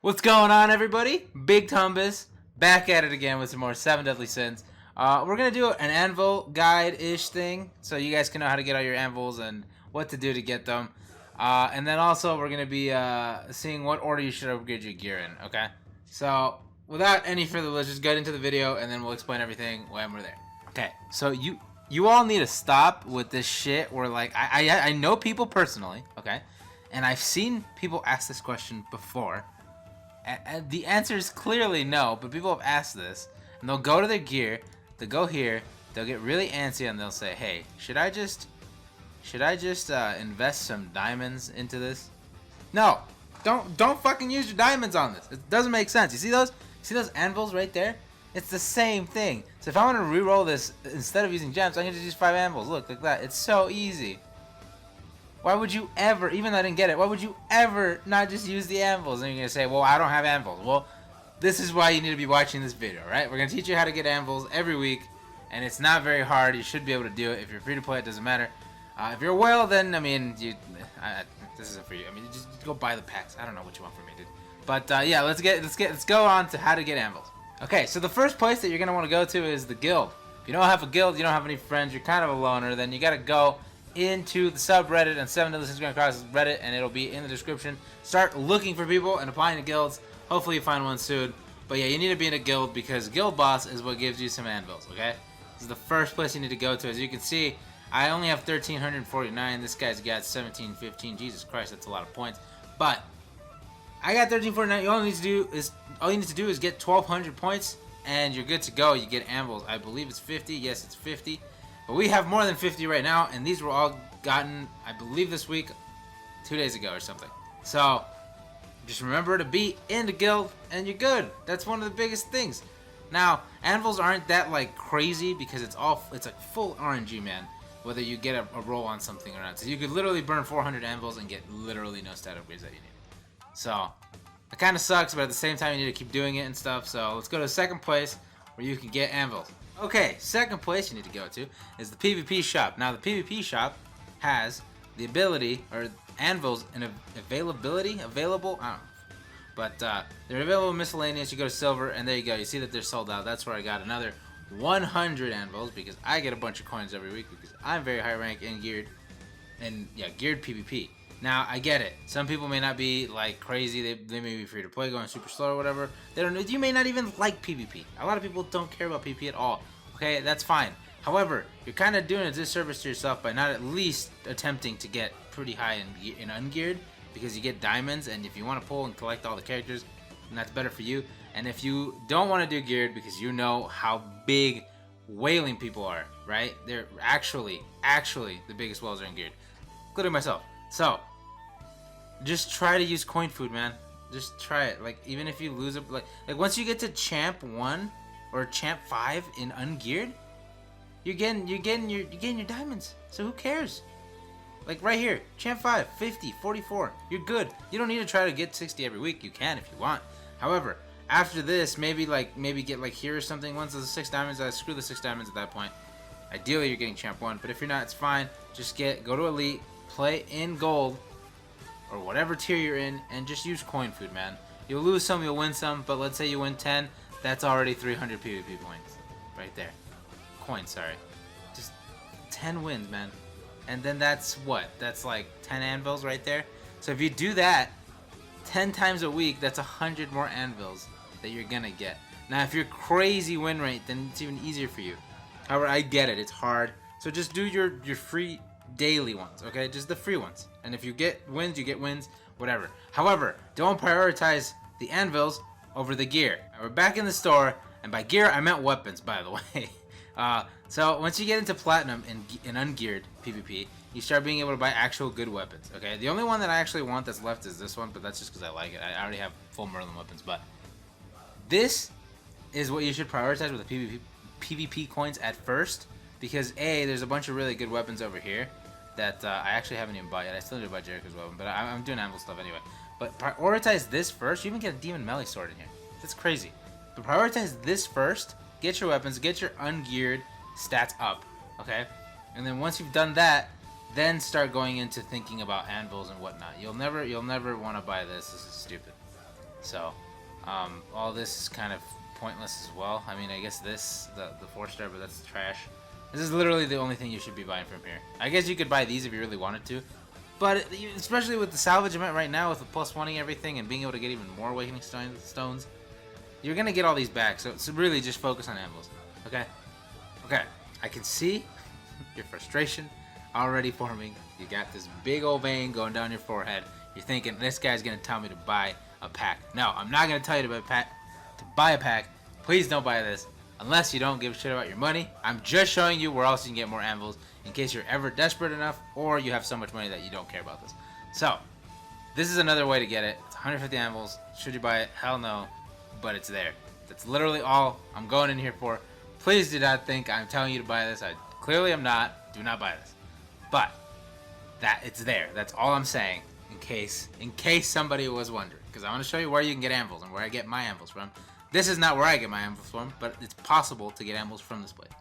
What's going on, everybody? Big Tumbus back at it again with some more 7 Deadly Sins. We're gonna do an anvil guide-ish thing, so you guys can know how to get all your anvils and what to do to get them. And then also we're gonna be seeing what order you should upgrade your gear in. Okay. So without any further ado, let's just get into the video, and then we'll explain everything when we're there. Okay. So you all need to stop with this shit. Where like I know people personally, okay, and I've seen people ask this question before. And the answer is clearly no, but people have asked this, and they'll go to their gear, they'll go here, they'll get really antsy, and they'll say, "Hey, should I just invest some diamonds into this?" No, don't fucking use your diamonds on this. It doesn't make sense. You see those? See those anvils right there? It's the same thing. So if I want to re-roll this, instead of using gems, I'm gonna just use 5 anvils. Look, like that. It's so easy. Why would you ever, even though I didn't get it, why would you ever not just use the anvils? And you're going to say, well, I don't have anvils. Well, this is why you need to be watching this video, right? We're going to teach you how to get anvils every week, and it's not very hard. You should be able to do it. If you're free to play, it doesn't matter. If you're a whale, then, I mean, this isn't for you. I mean, just go buy the packs. I don't know what you want from me, dude. But, yeah, let's go on to how to get anvils. Okay, so the first place that you're going to want to go to is the guild. If you don't have a guild, you don't have any friends, you're kind of a loner, then you got to go into the subreddit, and 7 Deadly Sins going across Reddit, and it'll be in the description. Start looking for people and applying to guilds. Hopefully you find one soon. But yeah, you need to be in a guild because guild boss is what gives you some anvils, okay? This is the first place you need to go to. As you can see, I only have 1,349. This guy's got 1,715. Jesus Christ, that's a lot of points. But I got 1,349. All you need to do is get 1,200 points, and you're good to go. You get anvils. I believe it's 50. Yes, it's 50. But we have more than 50 right now, and these were all gotten, I believe, this week, 2 days ago or something. So, just remember to be in the guild, and you're good. That's one of the biggest things. Now, anvils aren't that, like, crazy, because it's like full RNG, man, whether you get a roll on something or not. So you could literally burn 400 anvils and get literally no stat upgrades that you need. So, it kind of sucks, but at the same time, you need to keep doing it and stuff. So, let's go to the second place where you can get anvils. Okay, second place you need to go to is the PvP shop. Now, the PvP shop has the ability, or anvils and available, I don't know. But they're available miscellaneous. You go to silver, and there you go. You see that they're sold out. That's where I got another 100 anvils, because I get a bunch of coins every week because I'm very high rank and geared. And yeah, geared PvP. Now, I get it. Some people may not be like crazy. They may be free to play, going super slow or whatever. They don't. You may not even like PvP. A lot of people don't care about PvP at all. Okay, that's fine. However, you're kind of doing a disservice to yourself by not at least attempting to get pretty high in ungeared, because you get diamonds, and if you want to pull and collect all the characters, then that's better for you. And if you don't want to do geared because you know how big whaling people are, right? They're actually the biggest whales are in geared, including myself. So, just try to use coin food, man. Just try it. Like, even if you lose it, like once you get to champ 1 or champ 5 in ungeared, you're getting your diamonds. So who cares? Like right here, champ 5, 50, 44. You're good. You don't need to try to get 60 every week. You can if you want. However, after this, maybe get like here or something. Once there's 6 diamonds, screw the 6 diamonds at that point. Ideally, you're getting champ 1, but if you're not, it's fine. Just go to elite, play in gold, or whatever tier you're in, and just use coin food, man. You'll lose some, you'll win some, but let's say you win 10, that's already 300 PvP points. Right there. Coins, sorry. Just 10 wins, man. And then that's what? That's like 10 anvils right there. So if you do that 10 times a week, that's 100 more anvils that you're gonna get. Now, if you're crazy win rate, then it's even easier for you. However, I get it, it's hard. So just do your free daily ones, okay? Just the free ones. And if you get wins, you get wins, whatever. However, don't prioritize the anvils over the gear. We're back in the store, and by gear, I meant weapons, by the way. So once you get into platinum in ungeared PvP, you start being able to buy actual good weapons, okay? The only one that I actually want that's left is this one, but that's just because I like it. I already have full Merlin weapons, but this is what you should prioritize with the PvP coins at first, because A, there's a bunch of really good weapons over here that I actually haven't even bought yet. I still need to buy Jericho's weapon, but I'm doing anvil stuff anyway. But prioritize this first. You even get a demon melee sword in here. That's crazy. But prioritize this first. Get your weapons. Get your ungeared stats up. Okay? And then once you've done that, then start going into thinking about anvils and whatnot. You'll never want to buy this. This is stupid. So, all this is kind of pointless as well. I mean, I guess this, the 4-star, but that's trash. This is literally the only thing you should be buying from here. I guess you could buy these if you really wanted to. But, especially with the salvage event right now, with the +1ing everything and being able to get even more awakening stones, you're going to get all these back. So, really just focus on Anvils. Okay? Okay. I can see your frustration already forming. You got this big old vein going down your forehead. You're thinking, this guy's going to tell me to buy a pack. No, I'm not going to tell you to buy a pack. Please don't buy this unless you don't give a shit about your money. I'm just showing you where else you can get more Anvils in case you're ever desperate enough or you have so much money that you don't care about this. So, this is another way to get it. It's 150 Anvils. Should you buy it? Hell no. But it's there. That's literally all I'm going in here for. Please do not think I'm telling you to buy this. I clearly am not. Do not buy this. But that it's there. That's all I'm saying. In case somebody was wondering, because I want to show you where you can get Anvils and where I get my Anvils from. This is not where I get my Anvils from, but it's possible to get Anvils from this place.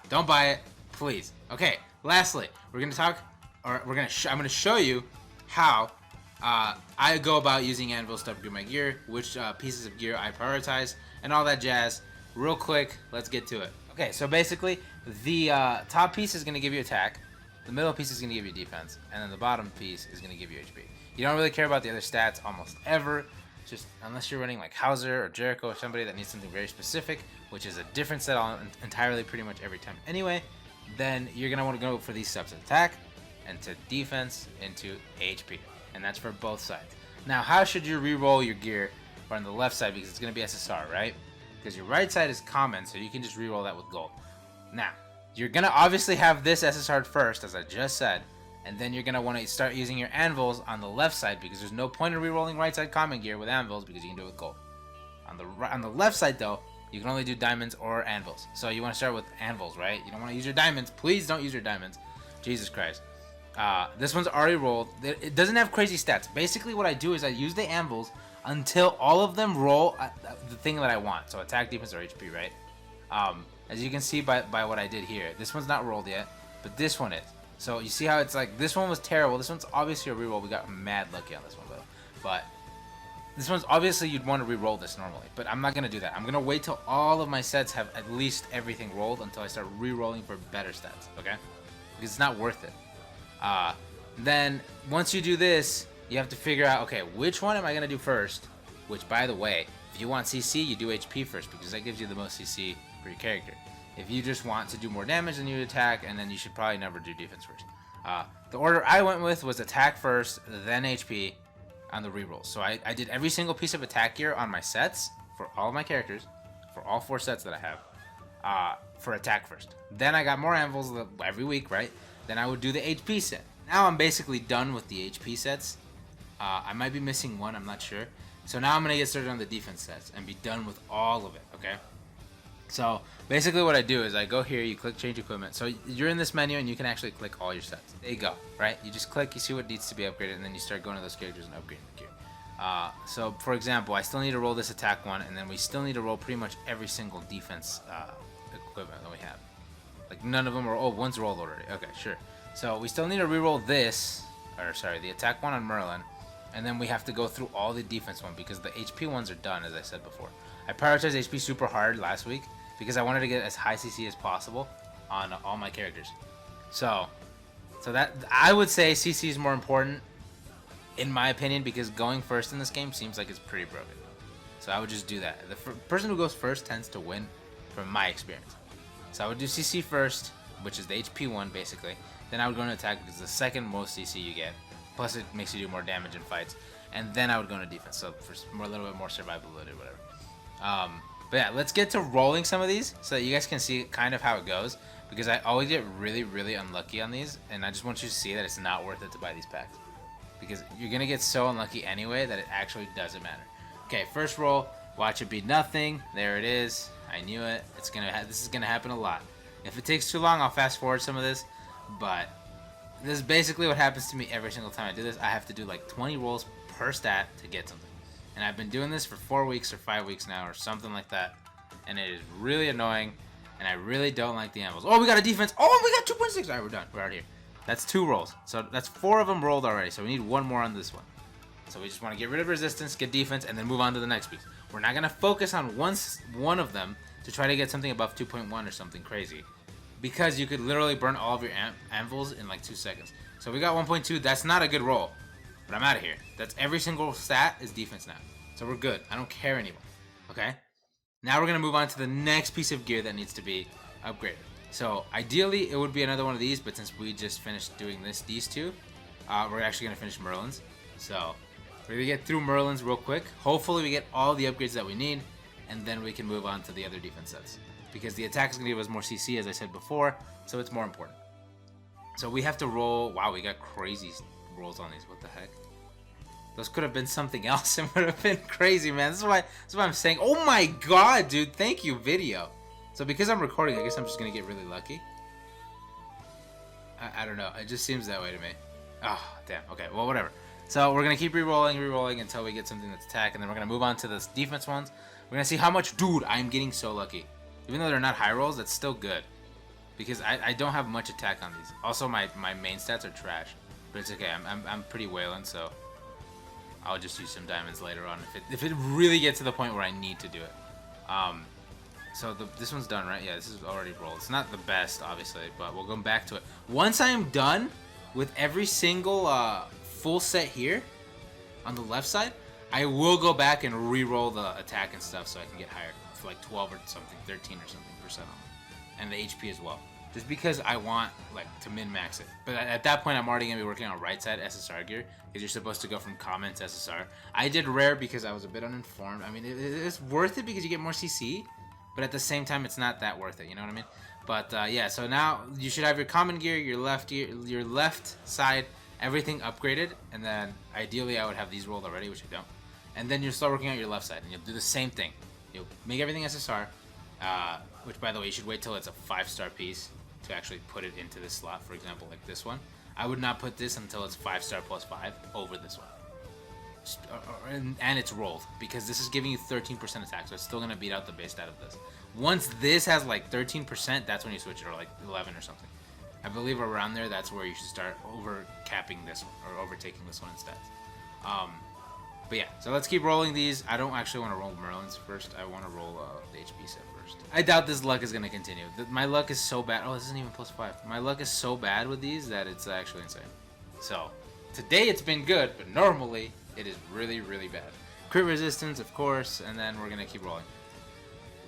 Don't buy it, please. Okay. Lastly, we're gonna talk, or I'm gonna show you how I go about using Anvils to upgrade my gear, which pieces of gear I prioritize, and all that jazz. Real quick, let's get to it. Okay, so basically, the top piece is gonna give you attack. The middle piece is going to give you defense, and then the bottom piece is going to give you HP. You don't really care about the other stats almost ever, just unless you're running like Hauser or Jericho or somebody that needs something very specific, which is a different set entirely pretty much every time anyway, then you're going to want to go for these steps: attack, into defense, into HP. And that's for both sides. Now, how should you re-roll your gear on the left side? Because it's going to be SSR, right? Because your right side is common, so you can just re-roll that with gold. Now, you're going to obviously have this SSR first, as I just said, and then you're going to want to start using your Anvils on the left side, because there's no point in re-rolling right side common gear with Anvils, because you can do it with gold. On the left side, though, you can only do diamonds or Anvils. So you want to start with Anvils, right? You don't want to use your diamonds. Please don't use your diamonds. Jesus Christ. This one's already rolled. It doesn't have crazy stats. Basically, what I do is I use the Anvils until all of them roll the thing that I want. So attack, defense, or HP, right? As you can see by what I did here, this one's not rolled yet, but this one is. So you see how it's like, this one was terrible. This one's obviously a reroll. We got mad lucky on this one, though. But this one's obviously you'd want to re-roll this normally, but I'm not going to do that. I'm going to wait till all of my sets have at least everything rolled until I start re-rolling for better stats, okay? Because it's not worth it. Then once you do this, you have to figure out, okay, which one am I going to do first? Which, by the way, if you want CC, you do HP first, because that gives you the most CC for your character. If you just want to do more damage, then you attack, and then you should probably never do defense first. The order I went with was attack first, then HP on the rerolls. So I did every single piece of attack gear on my sets for all of my characters, for all 4 sets that I have, for attack first. Then I got more Anvils every week, right? Then I would do the HP set. Now I'm basically done with the HP sets. I might be missing one, I'm not sure. So now I'm going to get started on the defense sets and be done with all of it, okay? So basically what I do is I go here, you click change equipment. So you're in this menu and you can actually click all your sets. There you go, right? You just click, you see what needs to be upgraded, and then you start going to those characters and upgrading the gear. So for example, I still need to roll this attack one, and then we still need to roll pretty much every single defense equipment that we have. Like none of them are, oh, one's rolled already. Okay, sure. So we still need to re-roll this, or sorry, the attack one on Merlin, and then we have to go through all the defense one because the HP ones are done, as I said before. I prioritized HP super hard last week because I wanted to get as high CC as possible on all my characters. So that I would say CC is more important in my opinion, because going first in this game seems like it's pretty broken. So I would just do that. The person who goes first tends to win from my experience. So I would do CC first, which is the HP one basically. Then I would go into attack because it's the second most CC you get. Plus it makes you do more damage in fights. And then I would go into defense, so for a little bit more survivability or whatever. But yeah, let's get to rolling some of these so that you guys can see kind of how it goes. Because I always get really, really unlucky on these. And I just want you to see that it's not worth it to buy these packs. Because you're going to get so unlucky anyway that it actually doesn't matter. Okay, first roll. Watch it be nothing. There it is. I knew it. This is going to happen a lot. If it takes too long, I'll fast forward some of this. But this is basically what happens to me every single time I do this. I have to do like 20 rolls per stat to get something. And I've been doing this for 4 weeks or 5 weeks now or something like that. And it is really annoying. And I really don't like the Anvils. Oh, we got a defense. Oh, we got 2.6. Alright, we're done. We're out here. That's 2 rolls. So that's 4 of them rolled already. So we need 1 more on this one. So we just want to get rid of resistance, get defense, and then move on to the next piece. We're not going to focus on one of them to try to get something above 2.1 or something crazy. Because you could literally burn all of your anvils in like 2 seconds. So we got 1.2. That's not a good roll. But I'm out of here. That's every single stat is defense now. So we're good. I don't care anymore. Okay? Now we're going to move on to the next piece of gear that needs to be upgraded. So ideally it would be another one of these, but since we just finished doing these two, we're actually going to finish Merlin's. So we're going to get through Merlin's real quick. Hopefully we get all the upgrades that we need, and then we can move on to the other defense sets. Because the attack is going to give us more CC, as I said before, so it's more important. So we have to roll... Wow, we got crazy rolls on these. What the heck? Those could have been something else. It would have been crazy, man. This is why I'm saying... Oh my god, dude. Thank you, video. So because I'm recording, I guess I'm just going to get really lucky. I don't know. It just seems that way to me. Oh, damn. Okay, well, whatever. So we're going to keep re-rolling until we get something that's attack, and then we're going to move on to the defense ones. We're going to see how much... Dude, I'm getting so lucky. Even though they're not high rolls, that's still good. Because I don't have much attack on these. Also, my main stats are trash. But it's okay. I'm pretty wailing, so... I'll just use some diamonds later on if it really gets to the point where I need to do it. So this one's done, right? Yeah, this is already rolled. It's not the best, obviously, but we'll go back to it. Once I am done with every single full set here on the left side, I will go back and re-roll the attack and stuff so I can get higher for like 12 or something, 13 or something % on it. And the HP as well. Just because I want like to min-max it. But at that point, I'm already going to be working on right side SSR gear because you're supposed to go from common to SSR. I did rare because I was a bit uninformed. I mean, it's worth it because you get more CC. But at the same time, it's not that worth it. You know what I mean? But yeah, so now you should have your common gear, your left side, everything upgraded, and then ideally I would have these rolled already, which I don't. And then you'll start working on your left side, and you'll do the same thing. You'll make everything SSR, which by the way, you should wait till it's a 5-star piece to actually put it into this slot. For example, like this one. I would not put this until it's 5-star plus 5 over this one. And it's rolled because this is giving you 13% attack, so it's still gonna beat out the base stat of this. Once this has like 13%, that's when you switch it, or like 11 or something. I believe around there, that's where you should start over capping this one or overtaking this one in stats. But yeah, so let's keep rolling these. I don't actually want to roll Merlin's first. I want to roll the HP set first. I doubt this luck is gonna continue. My luck is so bad. Oh, this isn't even plus 5. My luck is so bad with these that it's actually insane. So today it's been good, but normally it is really, really bad. Crit resistance, of course, and then we're gonna keep rolling.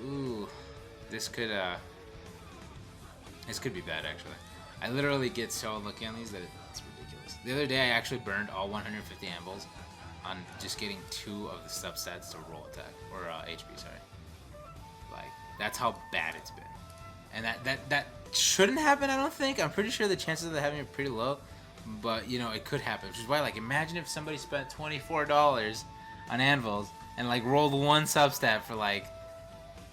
Ooh, this could be bad actually. I literally get so lucky on these that it's ridiculous. The other day I actually burned all 150 anvils on just getting 2 of the subsets to roll attack or HP. Sorry, like that's how bad it's been, and that shouldn't happen. I don't think. I'm pretty sure the chances of that happening are pretty low. But, you know, it could happen, which is why, like, imagine if somebody spent $24 on anvils and, like, rolled one substat for, like,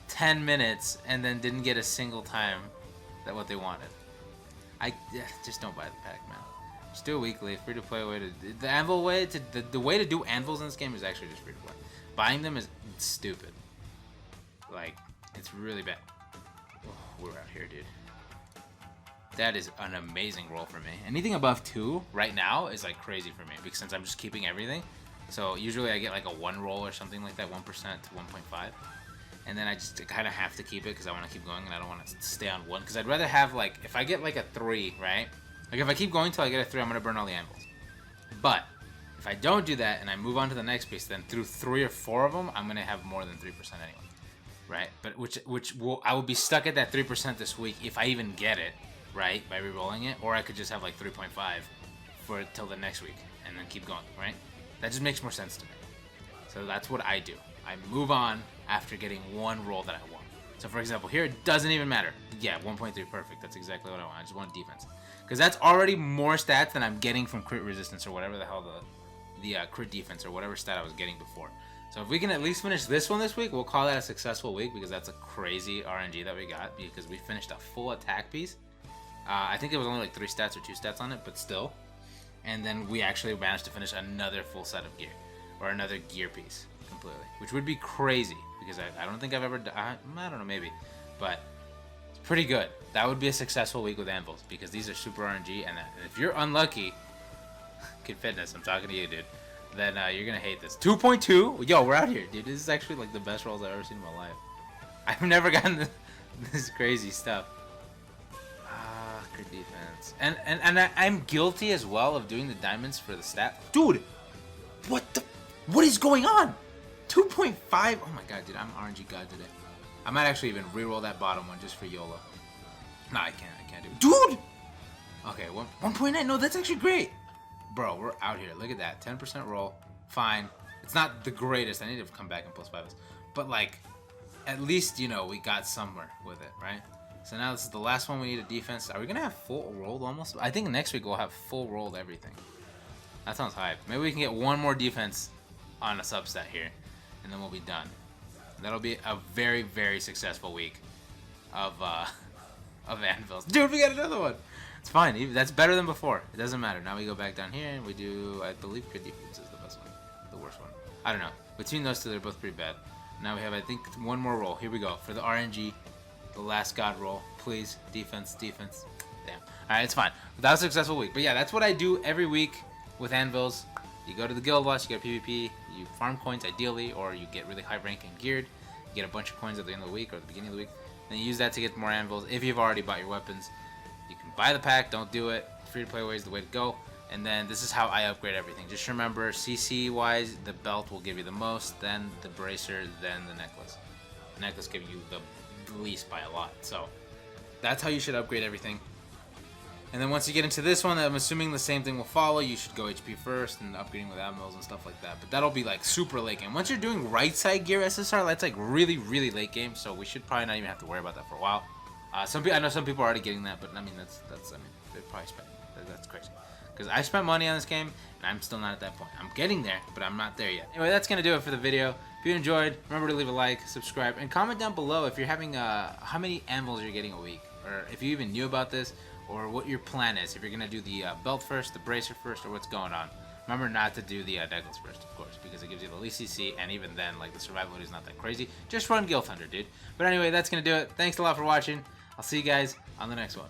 10 minutes and then didn't get a single time that what they wanted. Just don't buy the pack, man. Just do it weekly. Free-to-play way to... The anvil way to... The way to do anvils in this game is actually just free-to-play. Buying them is stupid. Like, it's really bad. Oh, we're out here, dude. That is an amazing roll for me. Anything above 2 right now is like crazy for me because since I'm just keeping everything. So usually I get like a 1 roll or something like that, 1% to 1.5. And then I just kind of have to keep it because I want to keep going and I don't want to stay on 1. Because I'd rather have like, if I get like a 3, right? Like if I keep going till I get a 3, I'm going to burn all the anvils. But if I don't do that and I move on to the next piece, then through 3 or 4 of them, I'm going to have more than 3% anyway. Right? But I will be stuck at that 3% this week if I even get it. Right, by re-rolling it, or I could just have like 3.5 for till the next week and then keep going, right? That just makes more sense to me. So that's what I do. I move on after getting 1 roll that I want. So for example, here it doesn't even matter. Yeah, 1.3, perfect. That's exactly what I want. I just want defense. Because that's already more stats than I'm getting from crit resistance or whatever the hell the crit defense or whatever stat I was getting before. So if we can at least finish this one this week, we'll call that a successful week because that's a crazy RNG that we got because we finished a full attack piece. I think it was only like 3 stats or 2 stats on it, but still. And then we actually managed to finish another full set of gear. Or another gear piece, completely. Which would be crazy, because I don't think I've ever done... I don't know, maybe. But it's pretty good. That would be a successful week with anvils, because these are super RNG, and if you're unlucky... Kid Fitness, I'm talking to you, dude. then you're gonna hate this. 2.2. Yo, we're out here, dude. This is actually like the best rolls I've ever seen in my life. I've never gotten this crazy stuff. Good defense. And I'm guilty as well of doing the diamonds for the stat. Dude, what is going on? 2.5. Oh my god, dude, I'm RNG god today. I might actually even re-roll that bottom one just for YOLO. No, I can't do it. Dude! Okay, 1.9. No, that's actually great. Bro, we're out here. Look at that. 10% roll. Fine. It's not the greatest. I need to come back and plus 5s. But, like, at least, you know, we got somewhere with it, right? So now this is the last one we need a defense. Are we going to have full rolled almost? I think next week we'll have full rolled everything. That sounds hype. Maybe we can get one more defense on a substat here. And then we'll be done. That'll be a very, very successful week of Anvils. Dude, we got another one. It's fine. That's better than before. It doesn't matter. Now we go back down here and we do, I believe, good defense is the best one. The worst one. I don't know. Between those two, they're both pretty bad. Now we have, I think, one more roll. Here we go. For the RNG, the last god roll. Please. Defense, defense. Damn. Alright, it's fine. That was a successful week. But yeah, that's what I do every week with Anvils. You go to the guild watch, you get PvP, you farm coins ideally, or you get really high rank and geared. You get a bunch of coins at the end of the week or the beginning of the week. Then you use that to get more Anvils. If you've already bought your weapons, you can buy the pack, don't do it. Free to play way is the way to go. And then this is how I upgrade everything. Just remember, CC wise, the belt will give you the most, then the bracer, then the necklace. The necklace gives you the least by a lot. So that's how you should upgrade everything. And then once you get into this one, I'm assuming the same thing will follow. You should go HP first and upgrading with Anvils and stuff like that. But that'll be like super late game. Once you're doing right side gear SSR, that's like really, really late game. So we should probably not even have to worry about that for a while. I know some people are already getting that, but I mean they probably spent. That's crazy. Because I spent money on this game and I'm still not at that point. I'm getting there, but I'm not there yet. Anyway, that's gonna do it for the video. If you enjoyed, remember to leave a like, subscribe, and comment down below if you're having how many Anvils you're getting a week, or if you even knew about this, or what your plan is. If you're gonna do the belt first, the bracer first, or what's going on. Remember not to do the necklace first, of course, because it gives you the least CC, and even then, like, the survivability is not that crazy. Just run Guild Thunder, dude. But anyway, that's gonna do it. Thanks a lot for watching. I'll see you guys on the next one.